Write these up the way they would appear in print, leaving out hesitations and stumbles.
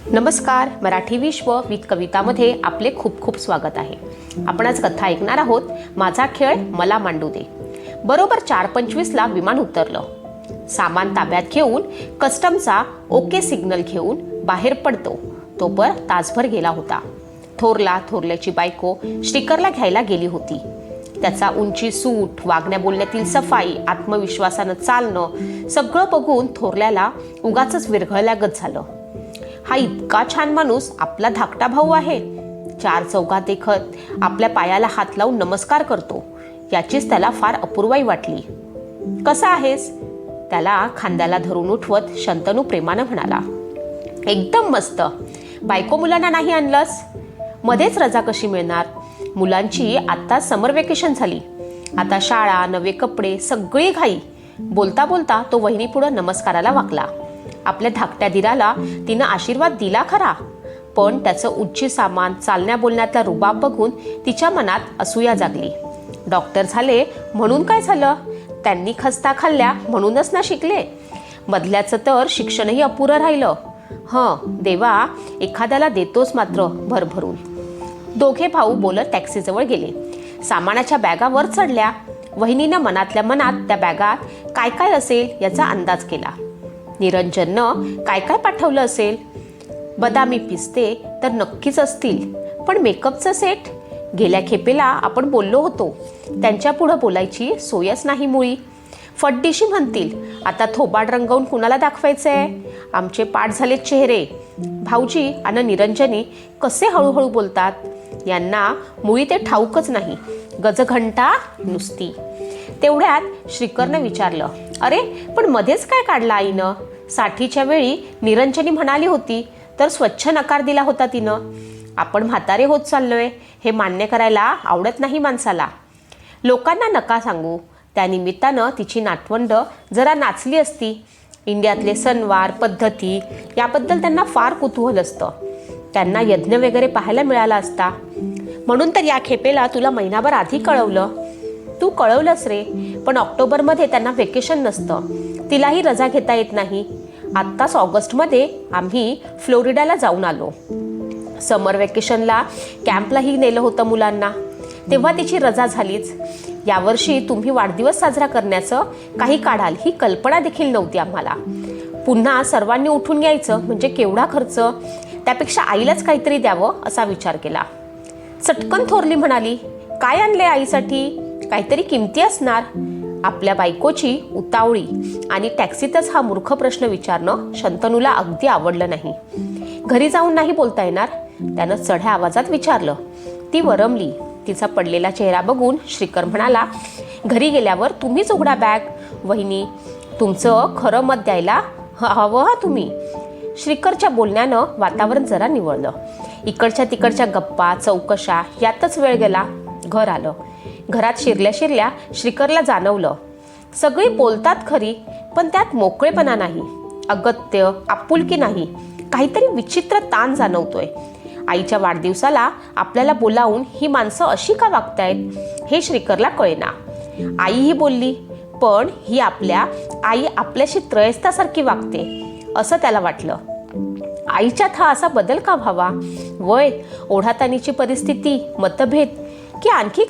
नमस्कार. मराठी विश्व विथ कवितामध्ये आपले खूप खूप स्वागत आहे. आपण आज कथा ऐकणार आहोत. माझा खेळ मला मांडू दे. बरोबर 4:25ला विमान उतरलं. सामान ताब्यात घेऊन कस्टमचा ओके सिग्नल घेऊन बाहेर पडतो तोपर तासभर गेला होता. थोरल्याची बायको श्रीकरला घ्यायला गेली होती. त्याचा उंची सूट, वागण्या बोलण्यातील सफाई, आत्मविश्वासानं चालणं सगळं बघून थोरल्याला उगाचच विरघळल्यागत झालं. हा इतका छान माणूस आपला धाकटा भाऊ आहे. 4 चौघात देखत आपल्या पायाला हात लावून नमस्कार करतो. याचीच त्याला फार अपूर्वाई वाटली. कसा आहेस? त्याला खांद्याला धरून उठवत शंतनू प्रेमानं म्हणाला. एकदम मस्त. बायको मुलांना नाही आणलंस? मध्येच रजा कशी मिळणार? मुलांची आता समर वेकेशन झाली. आता शाळा, नवे कपडे, सगळी घाई. बोलता बोलता तो वहिनीपुढं नमस्काराला वाकला. आपल्या धाकट्या दिराला तिनं आशीर्वाद दिला खरा, पण त्याचं उच्ची सामान, चालण्या बोलण्यातला रुबाब बघून तिच्या मनात असूया जागली. डॉक्टर झाले म्हणून काय झालं? त्यांनी खस्ता खाल्ल्या म्हणूनच ना शिकले. मधल्याचं तर शिक्षणही अपुरं राहिलं. देवा एखाद्याला देतोच मात्र भरभरून. दोघे भाऊ बोलत टॅक्सीजवळ गेले. सामानाच्या बॅगा वर चढल्या. वहिनीनं मनातल्या मनात त्या बॅगात काय काय असेल याचा अंदाज केला. निरंजननं काय काय पाठवलं असेल? बदामी पिस्ते तर नक्कीच असतील, पण मेकअपचं सेट? गेल्या खेपेला आपण बोललो होतो, त्यांच्या पुढं बोलायची सोयच नाही मुळी. फड्डीशी म्हणतील, आता थोबाड रंगवून कुणाला दाखवायचंय? आमचे पाठ झालेत चेहरे. भाऊजी आणि निरंजनी कसे हळूहळू बोलतात, यांना मुळी ते ठाऊकच नाही. गजघंटा नुसती. तेवढ्यात श्रीकरनं विचारलं, अरे पण मध्येच काय काढला आईनं? साठीच्या वेळी निरंजनी म्हणाली होती तर स्वच्छ नकार दिला होता तिनं. आपण म्हातारे होत चाललोय हे मान्य करायला आवडत नाही माणसाला. लोकांना नका सांगू, त्या निमित्तानं तिची नातवंड जरा नाचली असती. इंडियातले सणवार, पद्धती याबद्दल त्यांना फार कुतूहल असतं. त्यांना यज्ञ वगैरे पाहायला मिळाला असता. म्हणून तर या खेपेला तुला महिनाभर आधी कळवलं. तू कळवलंस रे, पण ऑक्टोबरमध्ये त्यांना वेकेशन नसतं. तिलाही रजा घेता येत नाही. आत्ताच ऑगस्टमध्ये आम्ही फ्लोरिडाला जाऊन आलो. समर वेकेशनला कॅम्पलाही नेलं होतं मुलांना, तेव्हा तिची रजा झालीच. यावर्षी तुम्ही वाढदिवस साजरा करण्याचं काही काढाल ही कल्पना देखील नव्हती आम्हाला. पुन्हा सर्वांनी उठून यायचं म्हणजे केवढा खर्च. त्यापेक्षा आईलाच काहीतरी द्यावं असा विचार केला. चटकन थोरली म्हणाली, काय आणले आईसाठी? काहीतरी किमती असणार. आपल्या बायकोची उतावळी आणि टॅक्सीतच हा मूर्ख प्रश्न विचारणं शंतनूला अगदी आवडलं नाही. घरी जाऊन नाही बोलता येणार, त्यानं चढ्या आवाजात विचारलं. ती वरमली. तिचा पडलेला चेहरा बघून श्रीकर म्हणाला, घरी गेल्यावर तुम्हीच उघडा बॅग. वहिनी, तुमचं खरं मत द्यायला हवं हा तुम्ही. श्रीकरच्या बोलण्यानं वातावरण जरा निवळलं. इकडच्या तिकडच्या गप्पा चौकशा यातच वेळ गेला. घर आलं. घरात शिरल्या श्रीकरला जाणवलं, सगळी बोलतात खरी, पण त्यात मोकळेपणा नाही, अगत्य, आपुलकी नाही. काहीतरी विचित्र ताण जाणवतोय. आईच्या वाढदिवसाला आपल्याला बोलावून ही माणसं अशी का वागतायत हे श्रीकरला कळेना. आईही बोलली, पण ही आई आपल्याशी त्रयस्थासारखी वागते असं त्याला वाटलं. आईच्यात हा असा बदल का व्हावा? वय, ओढाताणीची परिस्थिती, मतभेद की आणखी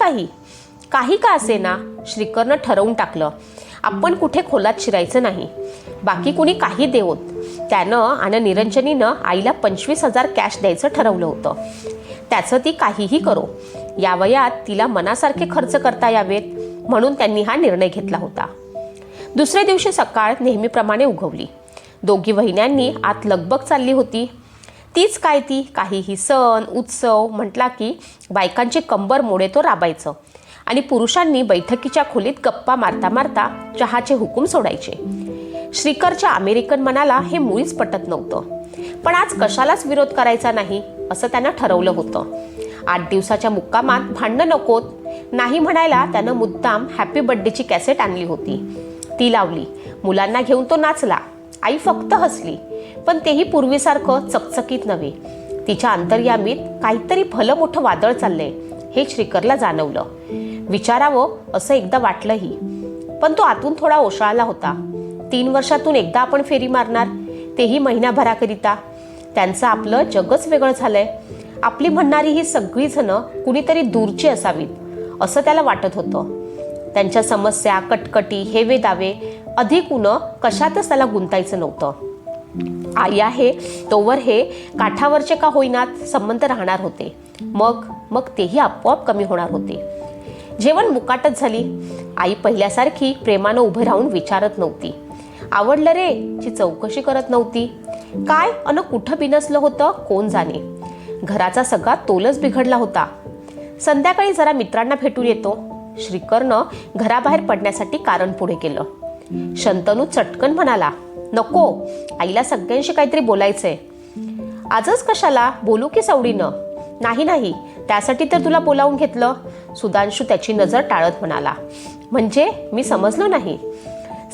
काही का असेना, श्रीकरनं ठरवून टाकलं, आपण कुठे खोलात शिरायचं नाही. बाकी कुणी काही देवोत. त्यानं आणि निरंजनीनं आईला 25,000 कॅश द्यायचं ठरवलं होतं. त्याचं ती काहीही करो. या वयात तिला मनासारखे खर्च करता यावेत म्हणून त्यांनी हा निर्णय घेतला होता. दुसऱ्या दिवशी सकाळ नेहमीप्रमाणे उगवली. दोघी वहिन्यांनी आत लगबग चालली होती. तीच काय ती काहीही सण उत्सव म्हटला की बायकांची कंबर मोडे तो राबायचं आणि पुरुषांनी बैठकीच्या खोलीत गप्पा मारता मारता चहाचे हुकूम सोडायचे. श्रीकरच्या अमेरिकन मनाला हे मुळीच पटत नव्हतं, पण आज कशालाच विरोध करायचा नाही असं त्यानं ठरवलं होतं. 8 दिवसाच्या मुक्कामात भांडणं नकोत नाही म्हणायला त्यानं मुद्दाम हॅपी बर्थडेची कॅसेट आणली होती. ती लावली. मुलांना घेऊन तो नाचला. आई फक्त हसली, पण तेही पूर्वीसारखं चकचकीत नव्हे. तिच्या अंतर्यामीत काहीतरी भलं मोठं वादळ चाललंय हे श्रीकरला जाणवलं. विचारावं असं एकदा वाटलंही, पण तो आतून थोडा ओशाळला होता. 3 वर्षातून एकदा आपण फेरी मारणार, तेही महिनाभराकरिता. त्यांचं आपलं जगच वेगळं झालंय. आपली म्हणणारी ही सगळी जणं कुणीतरी दूरची असावीत असं त्याला वाटत होतं. त्यांच्या समस्या, कटकटी, हेवे दावे अधिक कशातच त्याला गुंतायचं नव्हतं. आई आहे तोवर हे काठावरचे का होईनात संबंध राहणार होते. मग तेही आपोआप कमी होणार होते. जेवण मुकाटच झाली. आई पहिल्यासारखी प्रेमानं उभे राहून विचारत नव्हती. आवडलं रे ची चौकशी करत नव्हती. काय कुठं बिनसलं होतं कोण जाणे. घराचा सगळा तोलच बिघडला होता. संध्याकाळी जरा मित्रांना भेटून येतो. श्रीकरनं घराबाहेर पडण्यासाठी कारण पुढे केलं. शंतनू चटकन म्हणाला, नको, आईला सगळ्यांशी काहीतरी बोलायचंय. आजच कशाला, बोलू की सवडीनं? नाही, त्यासाठी तर तुला बोलावून घेतलं. सुधांशू त्याची नजर टाळत म्हणाला. म्हणजे मी समजलो नाही.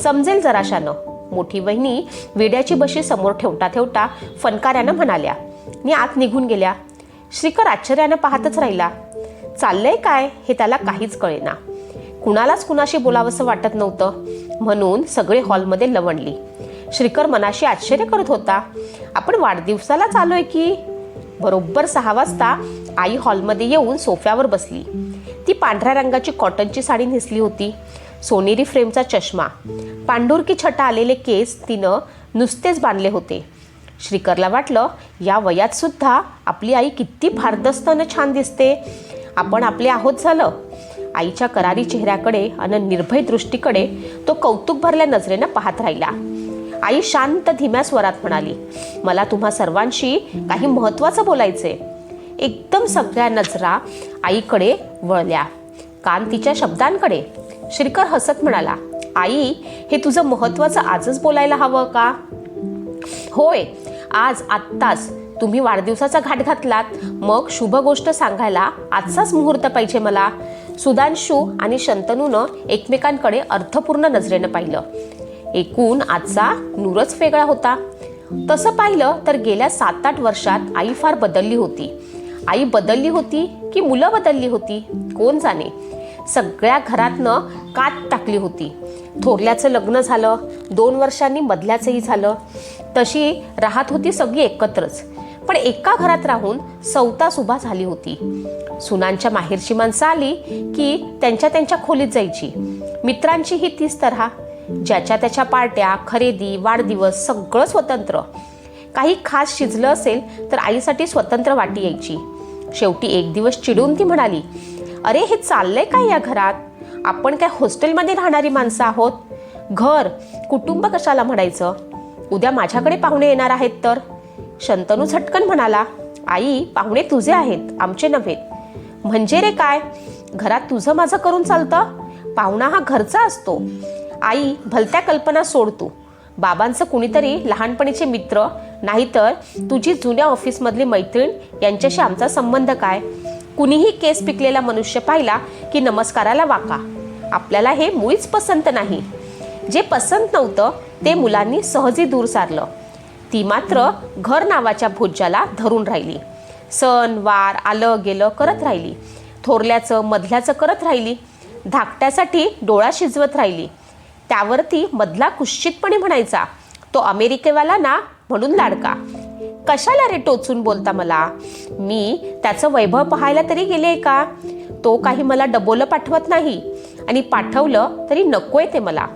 समजेल जराशानं. मोठी वहिनी विड्याची बशी समोर ठेवता फनकाऱ्यानं म्हणाल्या आणि आत निघून गेल्या. श्रीकर आश्चर्यानं पाहतच राहिला. चाललंय काय हे त्याला काहीच कळेना. कुणालाच कुणाशी बोलावंसं वाटत नव्हतं म्हणून सगळे हॉलमध्ये लवणली. श्रीकर मनाशी आश्चर्य करत होता. आपण वाढदिवसालाच आलोय की. बरोबर 6 वाजता आई हॉलमध्ये येऊन सोफ्यावर बसली. ती पांढऱ्या रंगाची कॉटनची साडी नेसली होती. सोनेरी फ्रेमचा चष्मा, पांढुरकी छटा आलेले केस तिनं नुसतेच बांधले होते. श्रीकरला वाटलं, या वयात सुद्धा आपली आई किती भारदस्तानं छान दिसते. आपण आपले आहोत झालं. आईच्या करारी चेहऱ्याकडे आणि निर्भय दृष्टीकडे तो कौतुक भरल्या नजरेनं पाहत राहिला. आई शांत धीम्या स्वरात म्हणाली, मला तुम्हा सर्वांशी काही महत्त्वाचं बोलायचंय. एकदम सगळ्या नजरा आईकडे वळल्या, कान तिच्या शब्दांकडे. श्रीकर हसत म्हणाला, आई, हे तुझं महत्त्वाचं आजच बोलायला हवं का? होय, आज आत्ताच. तुम्ही वाढदिवसाचा घाट घातलात, मग शुभ गोष्ट सांगायला आजचाच मुहूर्त पाहिजे मला. सुधांशू आणि शंतनूनं एकमेकांकडे अर्थपूर्ण नजरेनं पाहिलं. एकूण आजचा नूरच वेगळा होता. तसं पाहिलं तर गेल्या 7-8 वर्षात आई फार बदलली होती. आई बदलली होती की मुलं बदलली होती कोण जाणे. सगळ्या घरातनं कात टाकली होती. थोरल्याचं लग्न झालं, 2 वर्षांनी मधल्याचंही झालं. तशी राहत होती सगळी एकत्रच, पण एका घरात राहून सौतास उभा झाली होती. सुनांच्या माहेरची माणसं आली की त्यांच्या खोलीत जायची. मित्रांचीही तीच तऱ्हा. ज्याच्या त्याच्या पार्ट्या, खरेदी, वाढदिवस सगळं स्वतंत्र. काही खास शिजलं असेल तर आईसाठी स्वतंत्र वाटी यायची. शेवटी एक दिवस चिडून ती म्हणाली, अरे हे चाललंय काय या घरात? आपण काय हॉस्टेलमध्ये राहणारी माणसं आहोत? घर, कुटुंब कशाला म्हणायचं? उद्या माझ्याकडे पाहुणे येणार आहेत तर? शंतनू झटकन म्हणाला, आई, पाहुणे तुझे आहेत, आमचे नव्हेत. म्हणजे रे काय? घरात तुझं माझं करून चालतं? पाहुणा हा घरचा असतो. आई, भलत्या कल्पना सोड तू. बाबांचं कुणीतरी लहानपणीचे मित्र, नाहीतर तुझी जुन्या ऑफिसमधली मैत्रीण यांच्याशी आमचा संबंध काय? कुणीही केस पिकलेला मनुष्य पाहिला की नमस्काराला वाका. आपल्याला हे मुळीच पसंत नाही. जे पसंत नव्हतं ते मुलांनी सहजी दूर सारलं. ती मात्र घर नावाच्या भोज्याला धरून राहिली. सण वार आलं गेलं करत राहिली. थोरल्याचं मधल्याचं करत राहिली. धाकट्यासाठी डोळा शिजवत राहिली. त्यावरती मधला कुश्चितपणे म्हणायचा, तो अमेरिकेवाला ना म्हणून लाडका. कशाला रे टोचून बोलता मला? मी त्याचं वैभव पाहायला तरी गेले का? तो काही मला डबोलं पाठवत नाही आणि पाठवलं तरी नकोय ते मला.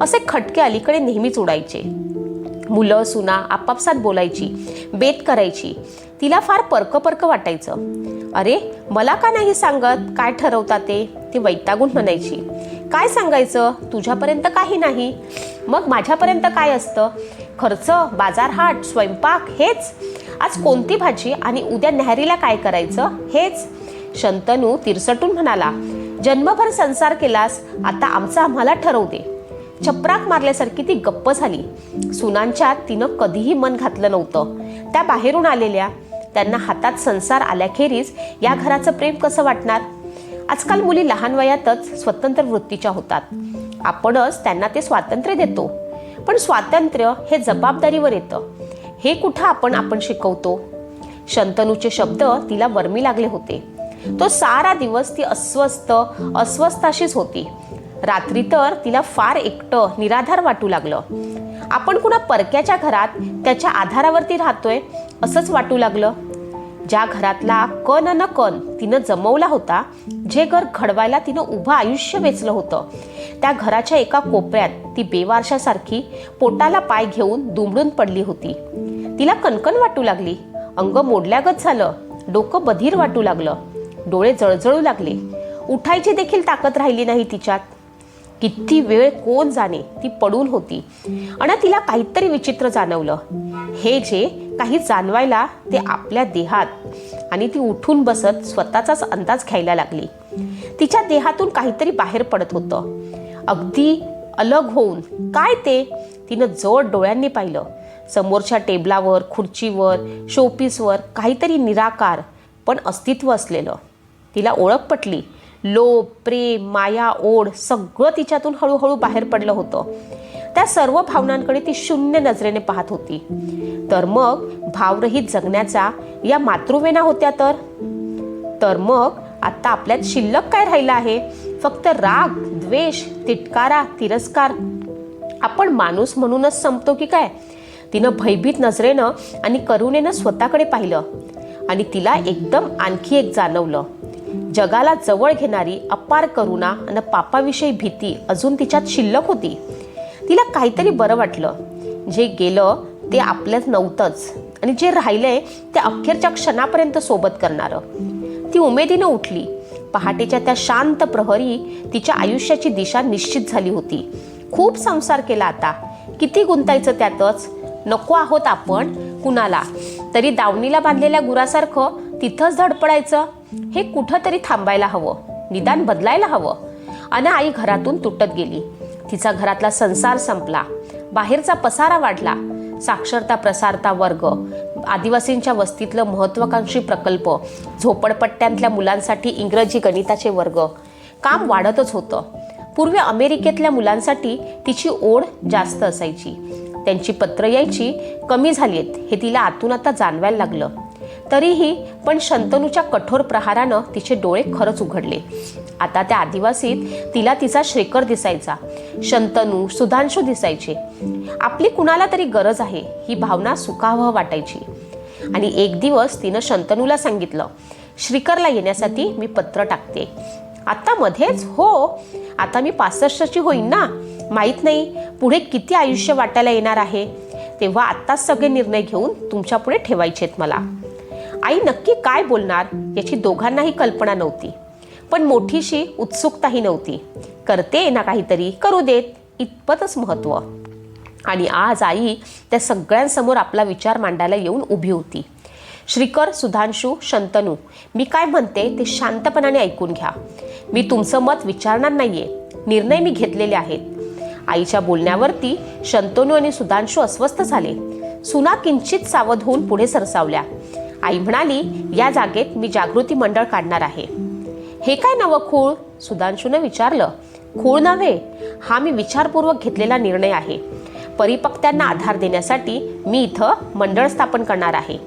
असे खटके अलीकडे नेहमीच उडायचे. मुलं सुना आपापसात बोलायची, बेत करायची. तिला फार परक वाटायचं. अरे मला का नाही सांगत काय ठरवता ते वैतागून म्हणायची. काय सांगायचं, तुझ्यापर्यंत काही नाही. मग माझ्यापर्यंत काय असतं? खर्च, बाजारहाट, स्वयंपाक हेच. आज कोणती भाजी आणि उद्या न्याहारीला काय करायचं हेच. शंतनू तिरसटून म्हणाला, जन्मभर संसार केलास, आता आमचं आम्हाला ठरवू दे. चपराक मारल्यासारखी ती गप्प झाली. सुनांच्यात तिनं कधीही मन घातलं नव्हतं. त्या बाहेरून आलेल्या, त्यांना हातात संसार आल्याखेरीज या घराचं प्रेम कसं वाटणार? आजकाल मुली लहान वयातच स्वतंत्र वृत्तीच्या होतात. आपणच त्यांना ते स्वातंत्र्य देतो. पण स्वातंत्र्य हे जबाबदारीवर येतं. हे कुठं आपण शिकवतो? शंतनूचे शब्द तिला वर्मी लागले होते. तो सारा दिवस ती अस्वस्थ अशीच होती. रात्री तर तिला फार एकटं निराधार वाटू लागलं. आपण कुणा परक्याच्या घरात त्याच्या आधारावरती राहतोय असंच वाटू लागलं. ज्या घरातला कण न कण तिनं जमवला होता, जे घर घडवायला तिनं उभं आयुष्य वेचलं होतं, त्या घराच्या एका कोपऱ्यात ती बेवारशासारखी पोटाला पाय घेऊन दुमडून पडली होती. तिला कणकण वाटू लागली, अंग मोडल्यागत झालं, डोकं बधीर वाटू लागलं, डोळे जळजळू लागले. उठायची देखील ताकद राहिली नाही तिच्यात. किती वेळ कोण जाणे ती पडून होती आणि तिला काहीतरी विचित्र जाणवलं. हे जे काही जाणवायला ते आपल्या देहात, आणि ती उठून बसत स्वतःचाच अंदाज घ्यायला लागली. तिच्या देहातून काहीतरी बाहेर पडत होतं, अगदी अलग होऊन. काय ते? तिनं जड डोळ्यांनी पाहिलं. समोरच्या टेबलावर, खुर्चीवर, शोपीसवर काहीतरी निराकार पण अस्तित्व असलेलं. तिला ओळख पटली. लोभ, प्रेम, माया, ओढ सगळं तिच्यातून हळूहळू बाहेर पडलं होतं. त्या सर्व भावनांकडे ती शून्य नजरेने पाहत होती. तर मग भावरहित जगण्याचा या मातृवेना होत्या. तर मग आता आपल्यात शिल्लक काय राहिलं आहे? फक्त राग, द्वेष, तिटकारा, तिरस्कार. आपण माणूस म्हणूनच संपतो की काय? तिनं भयभीत नजरेनं आणि करुणेनं स्वतःकडे पाहिलं आणि तिला एकदम आणखी एक जाणवलं. जगाला जवळ घेणारी अपार करुणा आणि पापाविषयी भीती अजून तिच्यात शिल्लक होती. तिला काहीतरी बरं वाटलं. जे गेलं ते आपल्यात नव्हतंच आणि जे राहिलंय ते अखेरच्या क्षणापर्यंत सोबत करणारं. ती उमेदीनं उठली. पहाटेच्या त्या शांत प्रहरी तिच्या आयुष्याची दिशा निश्चित झाली होती. खूप संसार केला आता, किती गुंतायचं त्यातच. नको आहोत आपण कुणाला तरी दावणीला बांधलेल्या गुरासारखं तिथंच धडपडायचं. हे कुठंतरी थांबायला हवं, निदान बदलायला हवं. आणि आई घरातून तुटत गेली. तिचा घरातला संसार संपला. बाहेरचा पसारा वाढला. साक्षरता प्रसारता वर्ग, आदिवासींच्या वस्तीतलं महत्त्वाकांक्षी प्रकल्प, झोपडपट्ट्यांतल्या मुलांसाठी इंग्रजी गणिताचे वर्ग. काम वाढतच होतं. पूर्वी अमेरिकेतल्या मुलांसाठी तिची ओढ जास्त असायची. त्यांची पत्र यायची, कमी झालीत हे तिला आतून आता जाणवायला लागलं. तरीही पण शंतनूच्या कठोर प्रहारानं तिचे डोळे खरंच उघडले. आता त्या आदिवासीत तिला तिचा श्रीकर दिसायचा. शंतनू, सुधांशू दिसायचे. आपली कुणाला तरी गरज आहे ही भावना सुखावह वाटायची. आणि एक दिवस तिनं शंतनूला सांगितलं, श्रीकरला येण्यासाठी मी पत्र टाकते. आता मध्येच? हो, आता मी 65ची होईन ना. माहीत नाही पुढे किती आयुष्य वाटायला येणार आहे. तेव्हा आत्ताच सगळे निर्णय घेऊन तुमच्या पुढे ठेवायचेत मला. आई नक्की काय बोलणार याची दोघांनाही कल्पना नव्हती, पण मोठीशी उत्सुकताही नव्हती. करते ना काहीतरी, करू देत, इतपतच महत्त्व. आणि आज आई त्या सगळ्यांसमोर आपला विचार मांडायला येऊन उभी होती. श्रीकर, सुधांशू, शंतनू, मी काय म्हणते ते शांतपणाने ऐकून घ्या. मी तुमचं मत विचारणार नाहीये. निर्णय मी घेतलेले आहेत. आईच्या बोलण्यावरती शंतनू आणि सुधांशू अस्वस्थ झाले. सुना किंचित सावध होऊन पुढे सरसावल्या. आई म्हणाली, या जागेत मी जागृती मंडळ काढणार आहे. हे काय नवं खूळ? सुधांशूनं विचारलं. खूळ नव्हे, हा मी विचारपूर्वक घेतलेला निर्णय आहे. परिपक्त्यांना आधार देण्यासाठी मी इथं मंडळ स्थापन करणार आहे.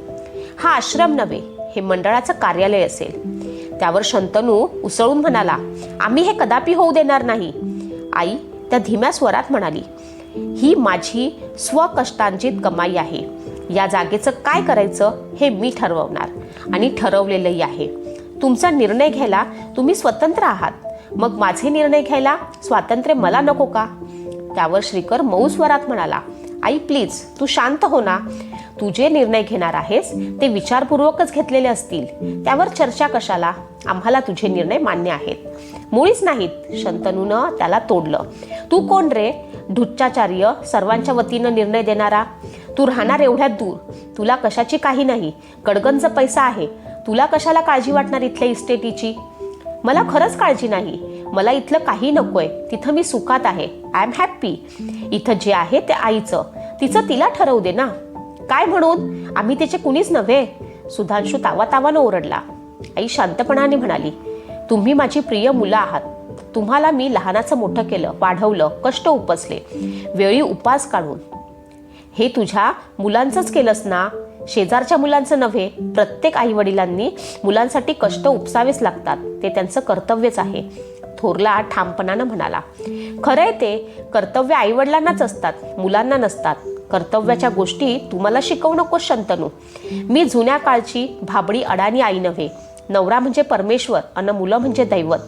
हा आश्रम नव्हे, हे मंडळाचं कार्यालय असेल. त्यावर शंतनू उसळून म्हणाला, आम्ही हे कदापि होऊ देणार नाही. आई त्या धीम्या स्वरात म्हणाली, ही माझी स्वकष्टांजित कमाई आहे. या जागेचं काय करायचं हे मी ठरवणार आणि ठरवलेलंही आहे. तुमचा निर्णय घ्यायला तुम्ही स्वतंत्र आहात. मग माझे निर्णय घ्यायला स्वातंत्र्य मला नको का? त्यावर श्रीकर मऊ स्वरात म्हणाला, आई प्लीज तू शांत हो ना. तू जे निर्णय घेणार आहेस ते विचारपूर्वकच घेतलेले असतील. त्यावर चर्चा कशाला? आम्हाला तुझे निर्णय मान्य आहेत. मुळीच नाहीत, शंतनूनं त्याला तोडलं. तू कोण रे? ढुच्चाचार्य, सर्वांच्या वतीनं निर्णय देणारा. तू राहणार एवढ्यात दूर, तुला कशाची काही नाही, गडगंज पैसा आहे. तुला कशाला काळजी वाटणार इथल्या इस्टेटीची? मला खरंच काळजी नाही. मला इथलं काही नकोय. तिथं मी सुखात आहे. I am happy. इथं जे आहे ते आईचं, तिचं तिला ठरवू दे ना. काय म्हणून? आम्ही त्याचे कुणीच नव्हे. सुधांशू तावातावानं ओरडला. आई शांतपणाने म्हणाली, तुम्ही माझी प्रिय मुलं आहात. तुम्हाला मी लहानाचं मोठं केलं, वाढवलं, कष्ट उपसले, वेळी उपास काढून. हे तुझ्या मुलांचंच केलंस ना, शेजारच्या मुलांचं नव्हे. प्रत्येक आई वडिलांनी मुलांसाठी कष्ट उपसावेच लागतात, ते त्यांचं कर्तव्यच आहे. थोरला ठामपणानं म्हणाला, खरंय ते कर्तव्य आईवडिलांनाच असतात, मुलांना नसतात. कर्तव्याच्या गोष्टी तुम्हाला शिकवू नकोस शंतनू. मी जुन्या काळची भाबडी अडाणी आई नव्हे. नवरा म्हणजे परमेश्वर अन मुलं म्हणजे दैवत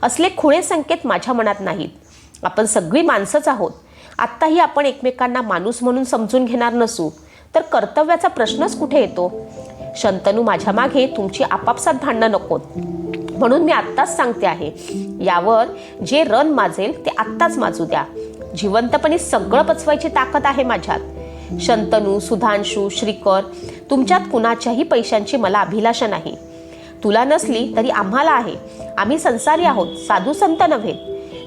असले खुळे संकेत माझ्या मनात नाहीत. आपण सगळी माणसंच आहोत. आत्ताही आपण एकमेकांना माणूस म्हणून समजून घेणार नसू तर कर्तव्याचा प्रश्नच कुठे येतो. शंतनू, माझ्या मागे तुमची आपापसात भांडणं नकोत. म्हणून मी आत्ताच सांगते आहे, यावर जे रण माजेल ते आत्ताच माजू द्या. जिवंतपणे सगळं पचवायची ताकद आहे माझ्यात. शंतनू, सुधांशू, श्रीकर, तुमच्यात कुणाच्याही पैशांची मला अभिलाषा नाही. तुला नसली तरी आम्हाला आहे. आम्ही संसारी आहोत, साधू संत नव्हे.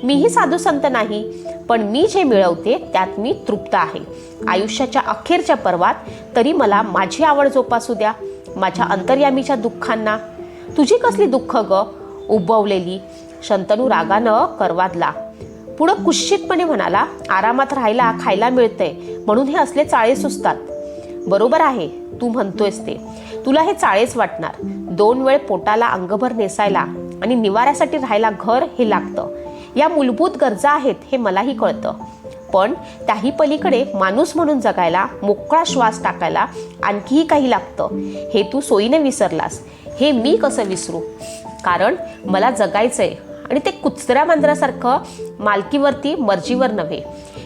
मीही साधू संत नाही, पण मी जे मिळवते त्यात मी तृप्त आहे. आयुष्याच्या अखेरच्या पर्वात तरी मला माझी आवड जोपासू द्या, माझ्या अंतर्यामीच्या दुःखांना. तुझी कसली दुःख ग उबवलेली. शंतनू रागानं करवादला. पुढं कुश्चितपणे म्हणाला, आरामात राहायला खायला मिळतंय म्हणून हे असले चाळे सुचतात. बरोबर आहे, तू म्हणतोयस ते. तुला हे चाळेच वाटणार. 2 वेळ पोटाला अंगभर नेसायला आणि निवाऱ्यासाठी राहायला घर हे लागतं. या मूलभूत गरजा आहेत हे मलाही कळतं. पण त्याही पलीकडे माणूस म्हणून जगायला, मोकळा श्वास टाकायला आणखीही काही लागतं. हे तू सोयीने विसरलास. हे मी कसं विसरू? कारण मला जगायचंय आणि ते कुचऱ्या मांजरासारखं मालकीवरती मर्जीवर नव्हे.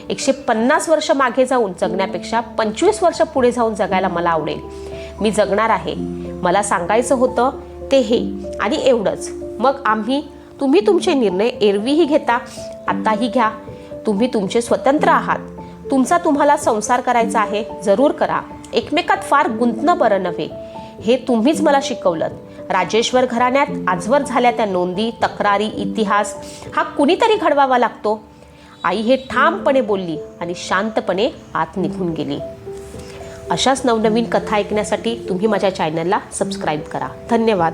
150 वर्ष मागे जाऊन जगण्यापेक्षा 25 वर्ष पुढे जाऊन जगायला मला आवडेल. मी जगणार आहे. मला सांगायचं होतं ते हे आणि एवढंच. मग तुम्ही तुमचे निर्णय एरवीही घेता, आताही घ्या. तुम्ही तुमचे स्वतंत्र आहात. तुमचा तुम्हाला संसार करायचा आहे, जरूर करा. एकमेकात फार गुंतणं बरं नव्हे. हे तुम्हीच मला शिकवलं. राजेश्वर घराण्यात आजवर झाल्या त्या नोंदी, तक्रारी, इतिहास हा कुणीतरी घडवावा लागतो. आई हे ठामपणे बोलली आणि शांतपणे आत निघून गेली. अशाच नवनवीन कथा ऐकण्यासाठी तुम्ही माझ्या चॅनलला सबस्क्राईब करा. धन्यवाद.